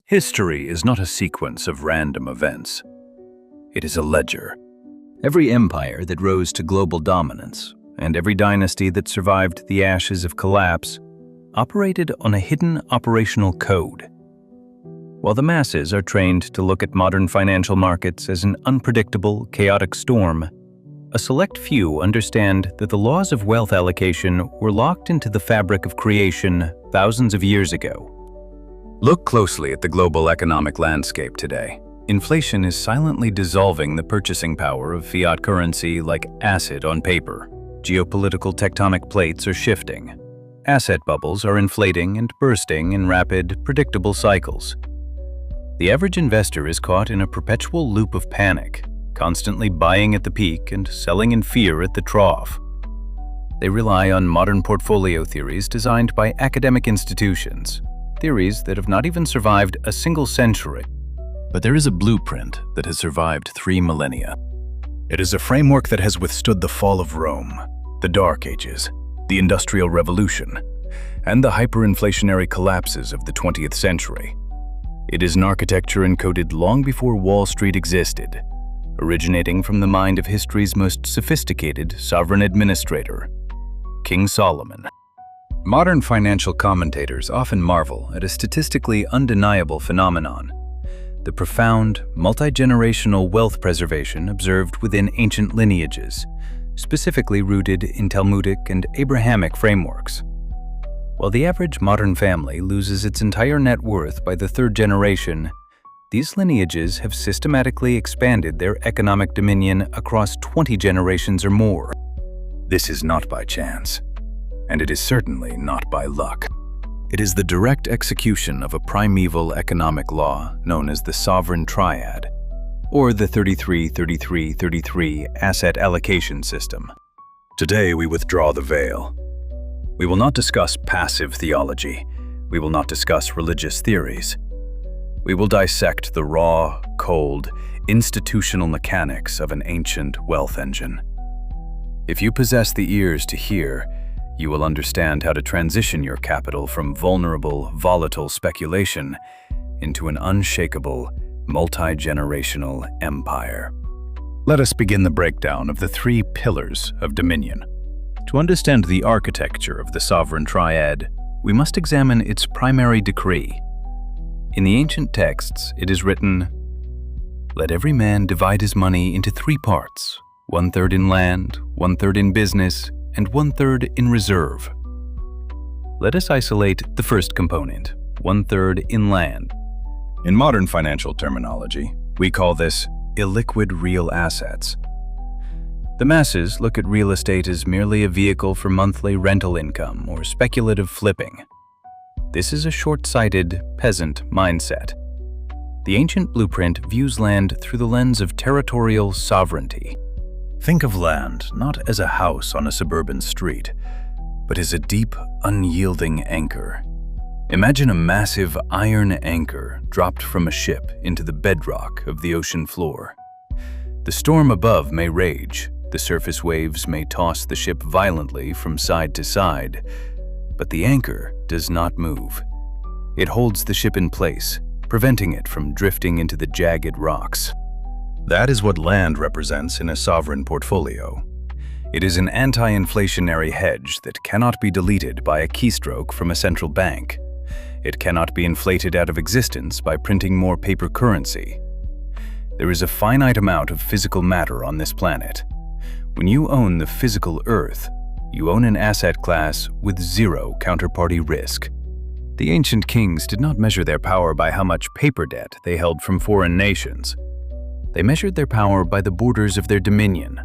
History is not a sequence of random events. It is a ledger. Every empire that rose to global dominance, and every dynasty that survived the ashes of collapse, operated on a hidden operational code. While the masses are trained to look at modern financial markets as an unpredictable, chaotic storm, a select few understand that the laws of wealth allocation were locked into the fabric of creation thousands of years ago. Look closely at the global economic landscape today. Inflation is silently dissolving the purchasing power of fiat currency like acid on paper. Geopolitical tectonic plates are shifting. Asset bubbles are inflating and bursting in rapid, predictable cycles. The average investor is caught in a perpetual loop of panic, constantly buying at the peak and selling in fear at the trough. They rely on modern portfolio theories designed by academic institutions, theories that have not even survived a single century. But there is a blueprint that has survived 3 millennia. It is a framework that has withstood the fall of Rome, the Dark Ages, the Industrial Revolution, and the hyperinflationary collapses of the 20th century. It is an architecture encoded long before Wall Street existed, originating from the mind of history's most sophisticated sovereign administrator, King Solomon. Modern financial commentators often marvel at a statistically undeniable phenomenon: the profound, multi-generational wealth preservation observed within ancient lineages, specifically rooted in Talmudic and Abrahamic frameworks. While the average modern family loses its entire net worth by the 3rd generation, these lineages have systematically expanded their economic dominion across 20 generations or more. This is not by chance, and it is certainly not by luck. It is the direct execution of a primeval economic law known as the sovereign triad, or the 33-33-33 asset allocation system. Today we withdraw the veil. We will not discuss passive theology. We will not discuss religious theories. We will dissect the raw, cold, institutional mechanics of an ancient wealth engine. If you possess the ears to hear, you will understand how to transition your capital from vulnerable, volatile speculation into an unshakable, multi-generational empire. Let us begin the breakdown of the 3 pillars of dominion. To understand the architecture of the sovereign triad, we must examine its primary decree. In the ancient texts, it is written, "Let every man divide his money into 3 parts, 1/3 in land, 1/3 in business, and 1/3 in reserve." Let us isolate the first component, 1/3 in land. In modern financial terminology, we call this illiquid real assets. The masses look at real estate as merely a vehicle for monthly rental income or speculative flipping. This is a short-sighted, peasant mindset. The ancient blueprint views land through the lens of territorial sovereignty. Think of land not as a house on a suburban street, but as a deep, unyielding anchor. Imagine a massive iron anchor dropped from a ship into the bedrock of the ocean floor. The storm above may rage, the surface waves may toss the ship violently from side to side, but the anchor does not move. It holds the ship in place, preventing it from drifting into the jagged rocks. That is what land represents in a sovereign portfolio. It is an anti-inflationary hedge that cannot be deleted by a keystroke from a central bank. It cannot be inflated out of existence by printing more paper currency. There is a finite amount of physical matter on this planet. When you own the physical earth, you own an asset class with 0 counterparty risk. The ancient kings did not measure their power by how much paper debt they held from foreign nations. They measured their power by the borders of their dominion.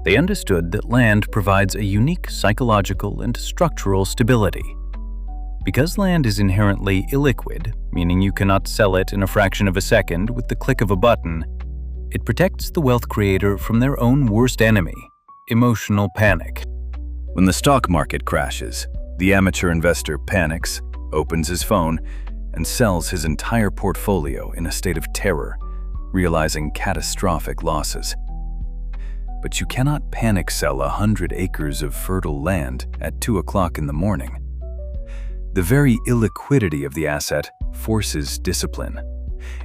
They understood that land provides a unique psychological and structural stability. Because land is inherently illiquid, meaning you cannot sell it in a fraction of a second with the click of a button, it protects the wealth creator from their own worst enemy, emotional panic. When the stock market crashes, the amateur investor panics, opens his phone, and sells his entire portfolio in a state of terror, realizing catastrophic losses. But you cannot panic sell 100 acres of fertile land at 2 o'clock in the morning. The very illiquidity of the asset forces discipline.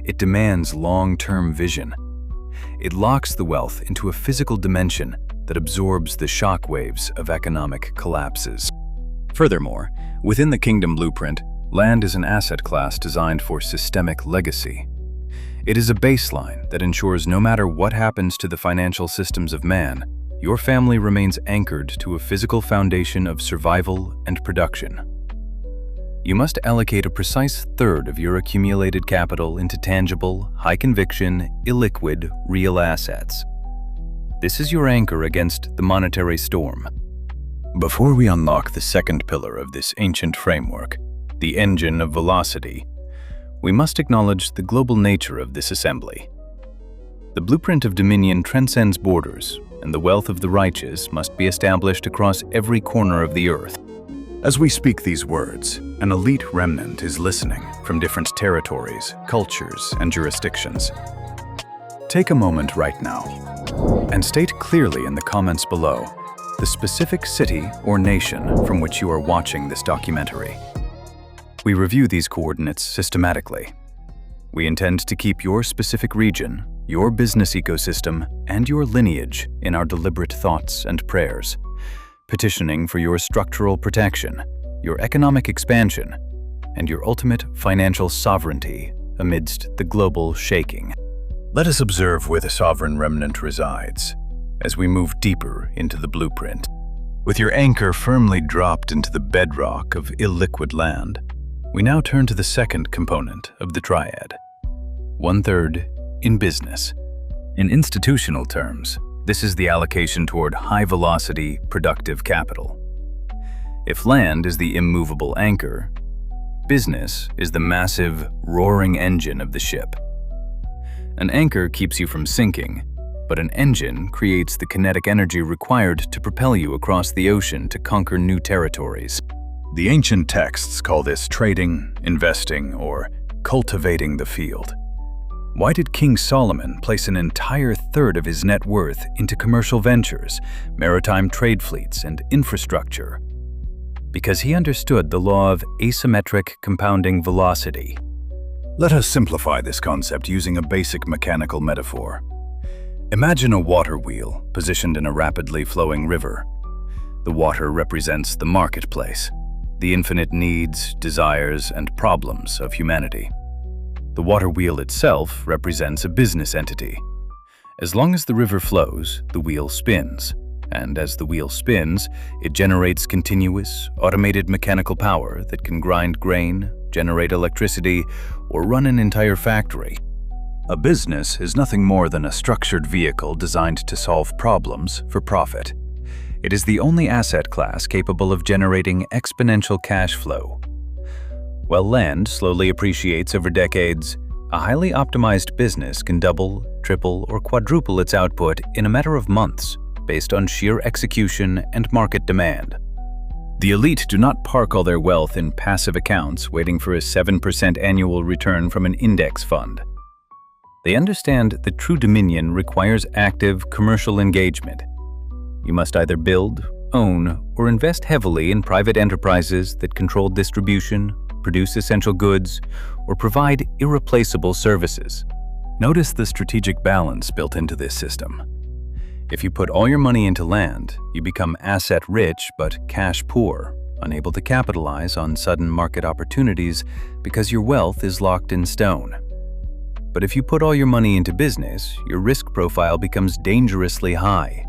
It demands long-term vision. It locks the wealth into a physical dimension that absorbs the shockwaves of economic collapses. Furthermore, within the kingdom blueprint, land is an asset class designed for systemic legacy. It is a baseline that ensures no matter what happens to the financial systems of man, your family remains anchored to a physical foundation of survival and production. You must allocate a precise third of your accumulated capital into tangible, high-conviction, illiquid, real assets. This is your anchor against the monetary storm. Before we unlock the second pillar of this ancient framework, the engine of velocity, we must acknowledge the global nature of this assembly. The blueprint of dominion transcends borders, and the wealth of the righteous must be established across every corner of the earth. As we speak these words, an elite remnant is listening from different territories, cultures, and jurisdictions. Take a moment right now and state clearly in the comments below the specific city or nation from which you are watching this documentary. We review these coordinates systematically. We intend to keep your specific region, your business ecosystem, and your lineage in our deliberate thoughts and prayers, petitioning for your structural protection, your economic expansion, and your ultimate financial sovereignty amidst the global shaking. Let us observe where the sovereign remnant resides as we move deeper into the blueprint. With your anchor firmly dropped into the bedrock of illiquid land, we now turn to the second component of the triad. 1/3 in business. In institutional terms, this is the allocation toward high-velocity, productive capital. If land is the immovable anchor, business is the massive, roaring engine of the ship. An anchor keeps you from sinking, but an engine creates the kinetic energy required to propel you across the ocean to conquer new territories. The ancient texts call this trading, investing, or cultivating the field. Why did King Solomon place an entire third of his net worth into commercial ventures, maritime trade fleets, and infrastructure? Because he understood the law of asymmetric compounding velocity. Let us simplify this concept using a basic mechanical metaphor. Imagine a water wheel positioned in a rapidly flowing river. The water represents the marketplace, the infinite needs, desires, and problems of humanity. The water wheel itself represents a business entity. As long as the river flows, the wheel spins, and as the wheel spins, it generates continuous, automated mechanical power that can grind grain, generate electricity, or run an entire factory. A business is nothing more than a structured vehicle designed to solve problems for profit. It is the only asset class capable of generating exponential cash flow. While land slowly appreciates over decades, a highly optimized business can double, triple, or quadruple its output in a matter of months based on sheer execution and market demand. The elite do not park all their wealth in passive accounts waiting for a 7% annual return from an index fund. They understand that true dominion requires active commercial engagement. You must either build, own, or invest heavily in private enterprises that control distribution, produce essential goods, or provide irreplaceable services. Notice the strategic balance built into this system. If you put all your money into land, you become asset-rich but cash-poor, unable to capitalize on sudden market opportunities because your wealth is locked in stone. But if you put all your money into business, your risk profile becomes dangerously high.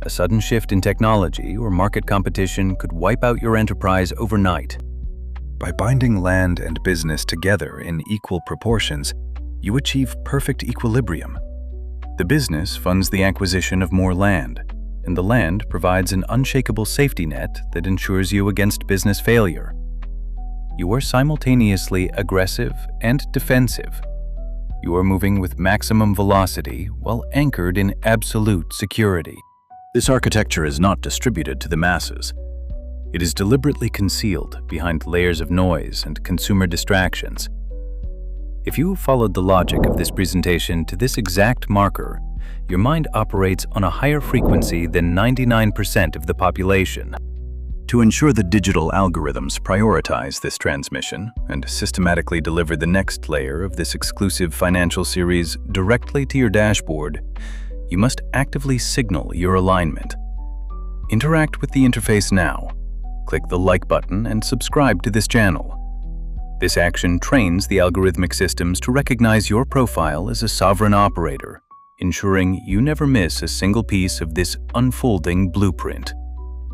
A sudden shift in technology or market competition could wipe out your enterprise overnight. By binding land and business together in equal proportions, you achieve perfect equilibrium. The business funds the acquisition of more land, and the land provides an unshakable safety net that ensures you against business failure. You are simultaneously aggressive and defensive. You are moving with maximum velocity while anchored in absolute security. This architecture is not distributed to the masses. It is deliberately concealed behind layers of noise and consumer distractions. If you followed the logic of this presentation to this exact marker, your mind operates on a higher frequency than 99% of the population. To ensure the digital algorithms prioritize this transmission and systematically deliver the next layer of this exclusive financial series directly to your dashboard, you must actively signal your alignment. Interact with the interface now. Click the like button and subscribe to this channel. This action trains the algorithmic systems to recognize your profile as a sovereign operator, ensuring you never miss a single piece of this unfolding blueprint.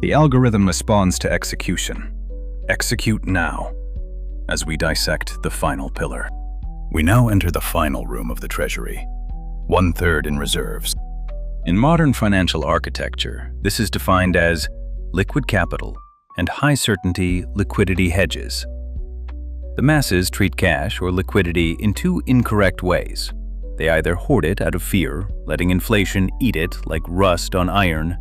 The algorithm responds to execution. Execute now, as we dissect the final pillar. We now enter the final room of the Treasury, 1/3 in reserves. In modern financial architecture, this is defined as liquid capital and high-certainty liquidity hedges. The masses treat cash or liquidity in two incorrect ways. They either hoard it out of fear, letting inflation eat it like rust on iron,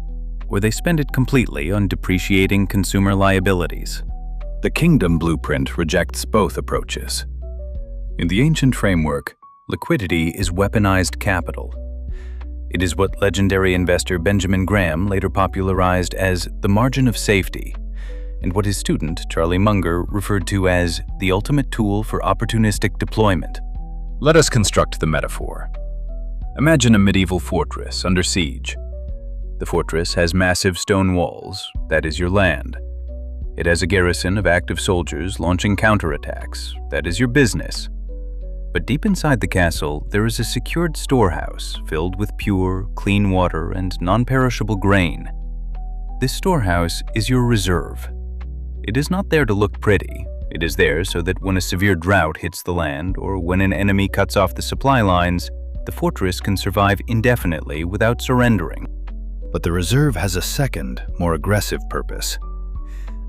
or they spend it completely on depreciating consumer liabilities. The Kingdom Blueprint rejects both approaches. In the ancient framework, liquidity is weaponized capital. It is what legendary investor Benjamin Graham later popularized as the margin of safety, and what his student Charlie Munger referred to as the ultimate tool for opportunistic deployment. Let us construct the metaphor. Imagine a medieval fortress under siege. The fortress has massive stone walls, that is your land. It has a garrison of active soldiers launching counterattacks, that is your business. But deep inside the castle, there is a secured storehouse filled with pure, clean water and non-perishable grain. This storehouse is your reserve. It is not there to look pretty. It is there so that when a severe drought hits the land or when an enemy cuts off the supply lines, the fortress can survive indefinitely without surrendering. But the reserve has a second, more aggressive purpose.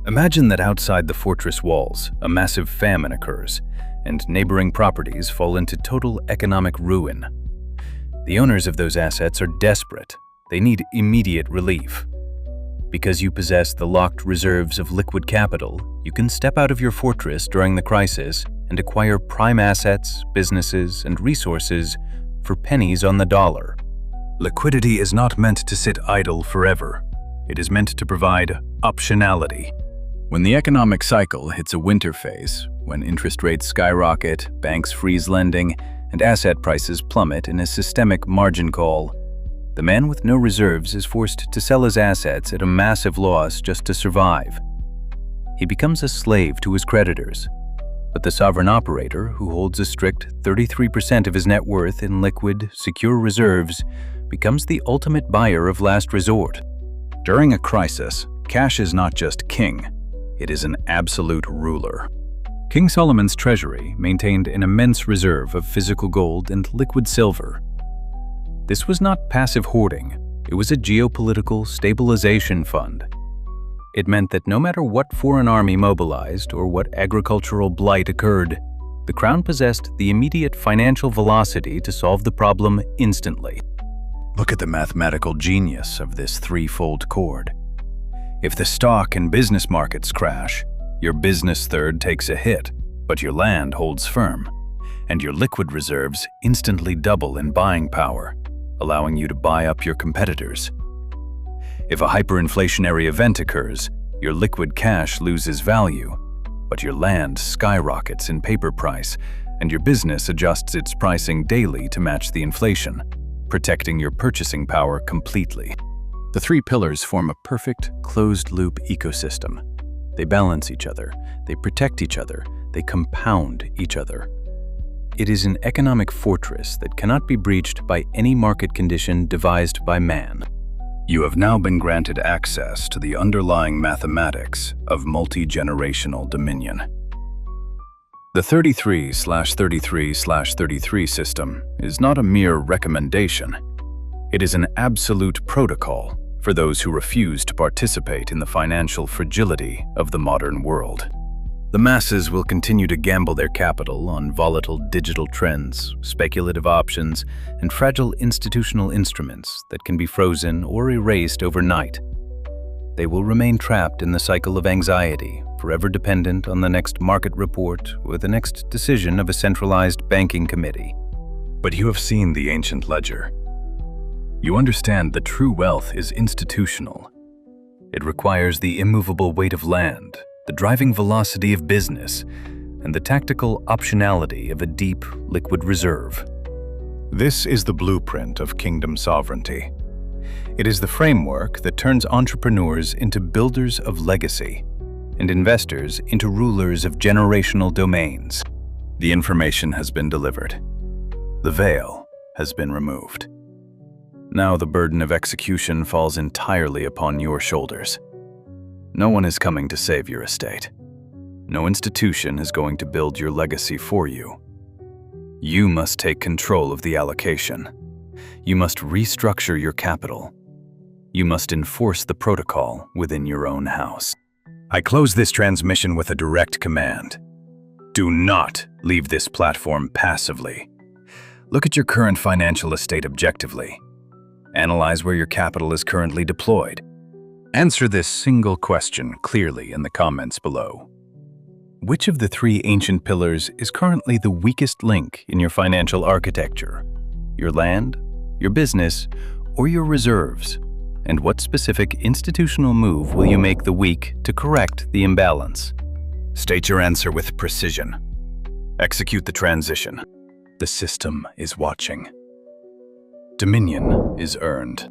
Imagine that outside the fortress walls, a massive famine occurs, and neighboring properties fall into total economic ruin. The owners of those assets are desperate. They need immediate relief. Because you possess the locked reserves of liquid capital, you can step out of your fortress during the crisis and acquire prime assets, businesses, and resources for pennies on the dollar. Liquidity is not meant to sit idle forever. It is meant to provide optionality. When the economic cycle hits a winter phase, when interest rates skyrocket, banks freeze lending, and asset prices plummet in a systemic margin call, the man with no reserves is forced to sell his assets at a massive loss just to survive. He becomes a slave to his creditors. But the sovereign operator, who holds a strict 33% of his net worth in liquid, secure reserves, becomes the ultimate buyer of last resort. During a crisis, cash is not just king, it is an absolute ruler. King Solomon's treasury maintained an immense reserve of physical gold and liquid silver. This was not passive hoarding, it was a geopolitical stabilization fund. It meant that no matter what foreign army mobilized or what agricultural blight occurred, the crown possessed the immediate financial velocity to solve the problem instantly. Look at the mathematical genius of this threefold chord. If the stock and business markets crash, your business third takes a hit, but your land holds firm, and your liquid reserves instantly double in buying power, allowing you to buy up your competitors. If a hyperinflationary event occurs, your liquid cash loses value, but your land skyrockets in paper price, and your business adjusts its pricing daily to match the inflation, protecting your purchasing power completely. The three pillars form a perfect, closed-loop ecosystem. They balance each other, they protect each other, they compound each other. It is an economic fortress that cannot be breached by any market condition devised by man. You have now been granted access to the underlying mathematics of multi-generational dominion. The 33/33/33 system is not a mere recommendation. It is an absolute protocol for those who refuse to participate in the financial fragility of the modern world. The masses will continue to gamble their capital on volatile digital trends, speculative options, and fragile institutional instruments that can be frozen or erased overnight. They will remain trapped in the cycle of anxiety, forever dependent on the next market report or the next decision of a centralized banking committee. But you have seen the ancient ledger. You understand that true wealth is institutional. It requires the immovable weight of land, the driving velocity of business, and the tactical optionality of a deep, liquid reserve. This is the blueprint of kingdom sovereignty. It is the framework that turns entrepreneurs into builders of legacy and investors into rulers of generational domains. The information has been delivered. The veil has been removed. Now the burden of execution falls entirely upon your shoulders. No one is coming to save your estate. No institution is going to build your legacy for you. You must take control of the allocation. You must restructure your capital. You must enforce the protocol within your own house. I close this transmission with a direct command. Do not leave this platform passively. Look at your current financial estate objectively. Analyze where your capital is currently deployed. Answer this single question clearly in the comments below. Which of the three ancient pillars is currently the weakest link in your financial architecture? Your land, your business, or your reserves? And what specific institutional move will you make the week to correct the imbalance? State your answer with precision. Execute the transition. The system is watching. Dominion is earned.